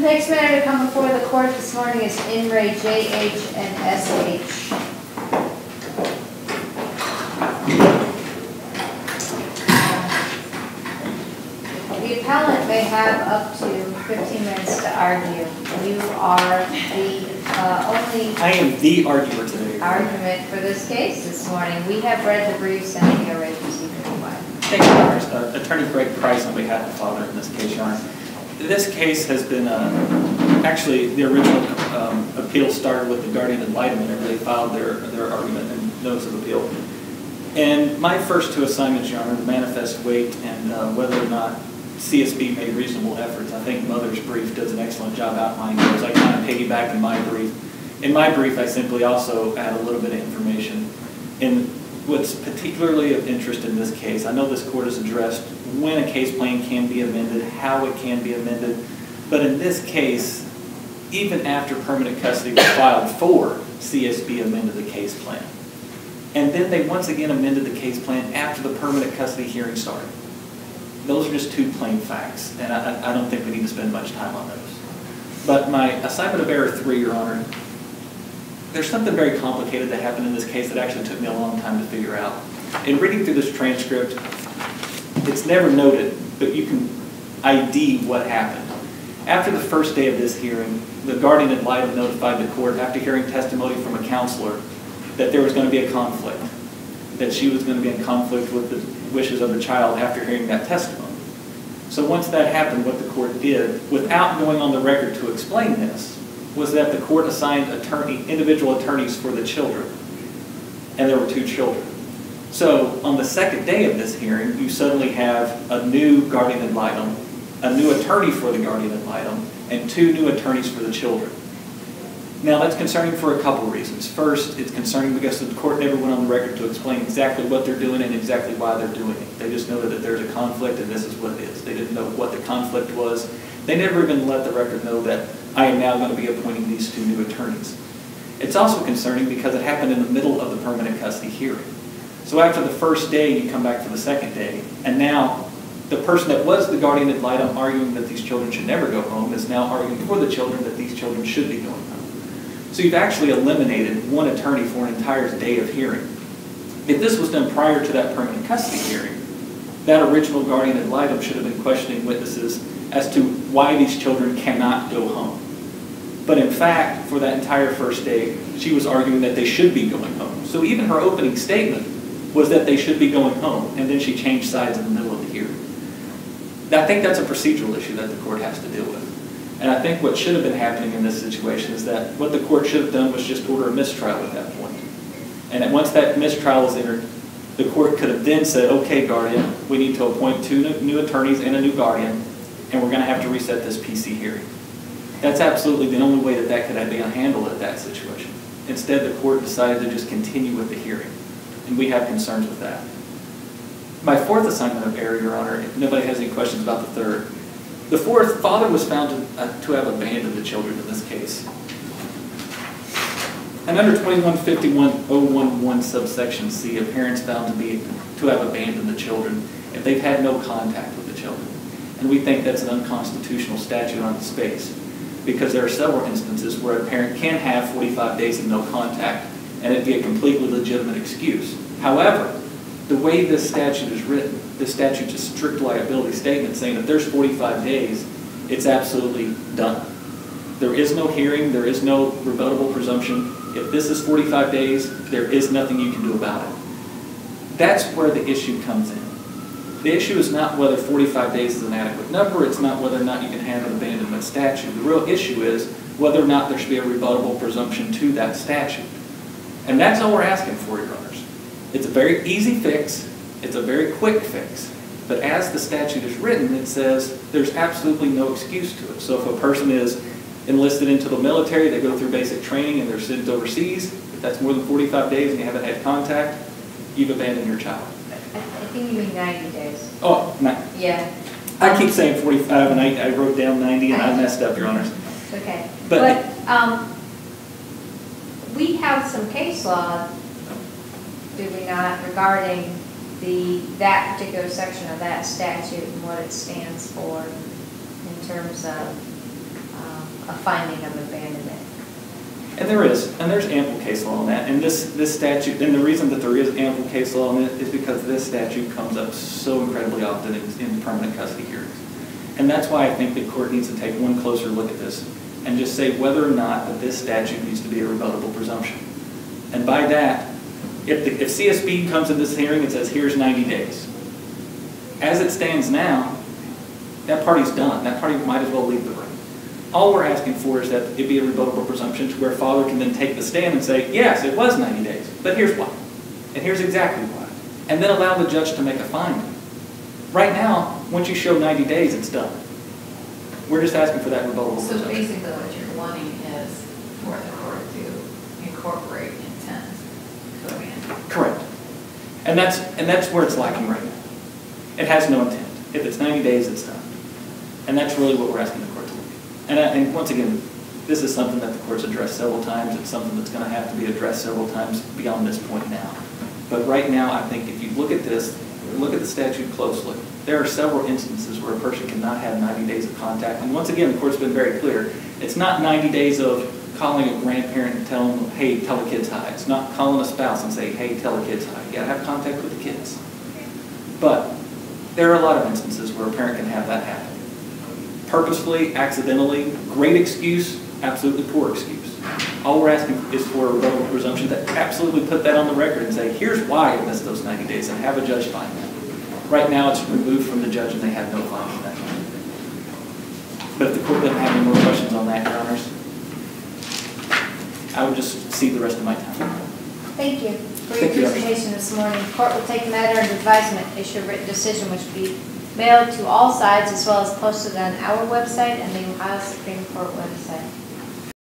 next matter to come before the court this morning is in re JH and SH. The appellant may have up to 15 minutes to argue. You are the only I am the arguer today. argument for this case this morning. We have read the briefs and we are ready to see why. Thank you, Your Honor. Attorney Greg Price on behalf of the father in this case, Your Honor. This case has been, actually the original appeal started with the guardian ad litem whenever they filed their argument and notice of appeal. And my first two assignments, Your Honor, the manifest weight and whether or not CSB made reasonable efforts. I think Mother's brief does an excellent job outlining those. I kind of piggyback in my brief. In my brief, I simply also add a little bit of information. In what's particularly of interest in this case, I know this court has addressed when a case plan can be amended, how it can be amended, but in this case, even after permanent custody was filed for, CSB amended the case plan. And then they once again amended the case plan after the permanent custody hearing started. Those are just two plain facts, and I don't think we need to spend much time on those. But my assignment of error 3, Your Honor, there's something very complicated that happened in this case that actually took me a long time to figure out. In reading through this transcript, it's never noted, but you can ID what happened. After the first day of this hearing, the guardian ad litem notified the court after hearing testimony from a counselor that there was going to be a conflict, that she was going to be in conflict with the wishes of the child after hearing that testimony. So once that happened, what the court did, without going on the record to explain this, was that the court assigned individual attorneys for the children. And there were 2 children. So on the second day of this hearing, you suddenly have a new guardian ad litem, a new attorney for the guardian ad litem, and 2 new attorneys for the children. Now that's concerning for a couple reasons. First, it's concerning because the court never went on the record to explain exactly what they're doing and exactly why they're doing it. They just noted that there's a conflict and this is what it is. They didn't know what the conflict was. They never even let the record know that I am now going to be appointing these 2 new attorneys. It's also concerning because it happened in the middle of the permanent custody hearing. So after the first day, you come back for the second day, and now the person that was the guardian ad litem arguing that these children should never go home is now arguing for the children that these children should be going home. So you've actually eliminated 1 attorney for an entire day of hearing. If this was done prior to that permanent custody hearing, that original guardian ad litem should have been questioning witnesses as to why these children cannot go home. But in fact, for that entire first day, she was arguing that they should be going home. So even her opening statement was that they should be going home, and then she changed sides in the middle of the hearing. I think that's a procedural issue that the court has to deal with. And I think what should have been happening in this situation is that what the court should have done was just order a mistrial at that point. And once that mistrial was entered, the court could have then said, okay, guardian, we need to appoint 2 new attorneys and a new guardian, and we're going to have to reset this PC hearing. That's absolutely the only way that that could be handled at that situation. Instead, the court decided to just continue with the hearing, and we have concerns with that. My 4th assignment of error, Your Honor, if nobody has any questions about the 3rd. The 4th, father was found to have abandoned the children in this case. And under 2151.011 subsection C, a parent's found to have abandoned the children if they've had no contact with the children. And we think that's an unconstitutional statute on its face, because there are several instances where a parent can have 45 days of no contact and it'd be a completely legitimate excuse. However, the way this statute is written, this statute is a strict liability statement saying that there's 45 days, it's absolutely done. There is no hearing, there is no rebuttable presumption. If this is 45 days, there is nothing you can do about it. That's where the issue comes in. The issue is not whether 45 days is an adequate number, it's not whether or not you can have an abandonment statute. The real issue is whether or not there should be a rebuttable presumption to that statute. And that's all we're asking for, Your Honors. It's a very easy fix, it's a very quick fix, but as the statute is written, it says there's absolutely no excuse to it. So if a person is enlisted into the military, they go through basic training and they're sent overseas, if that's more than 45 days and you haven't had contact, you've abandoned your child. I think you mean 90 days. Oh, yeah. I keep saying 45 and I wrote down 90 and I messed up, Your Honors. Okay. But we have some case law, do we not, regarding that particular section of that statute and what it stands for in terms of finding of abandonment. And there's ample case law on that, and this statute, and the reason that there is ample case law on it is because this statute comes up so incredibly often in permanent custody hearings. And that's why I think the court needs to take one closer look at this and just say whether or not that this statute needs to be a rebuttable presumption. And by that, if CSB comes in this hearing and says, here's 90 days, as it stands now, that party's done. That party might as well leave the room. All we're asking for is that it be a rebuttable presumption to where father can then take the stand and say, yes, it was 90 days, but here's why. And here's exactly why. And then allow the judge to make a finding. Right now, once you show 90 days, it's done. We're just asking for that rebuttable So presumption. basically what you're wanting is for the court to incorporate intent to abandon. Correct. And that's where it's lacking right now. It has no intent. If it's 90 days, it's done. And that's really what we're asking the court to look at. And once again, this is something that the court's addressed several times. It's something that's going to have to be addressed several times beyond this point now. But right now, I think if you look at this, look at the statute closely, there are several instances where a person cannot have 90 days of contact. And once again, the court's been very clear. It's not 90 days of calling a grandparent and telling them, hey, tell the kids hi. It's not calling a spouse and say, hey, tell the kids hi. You got to have contact with the kids. But there are a lot of instances where a parent can have that happen. Purposefully, accidentally, great excuse, absolutely poor excuse. All we're asking is for a rebuttable presumption to absolutely put that on the record and say, here's why I missed those 90 days, and have a judge find that. Right now, it's removed from the judge and they have no finding that. But if the court doesn't have any more questions on that, Your Honors, I would just cede the rest of my time. Thank you for your presentation this morning. The court will take the matter under advisement, issue a written decision which will be mailed to all sides as well as posted on our website and the Ohio Supreme Court website.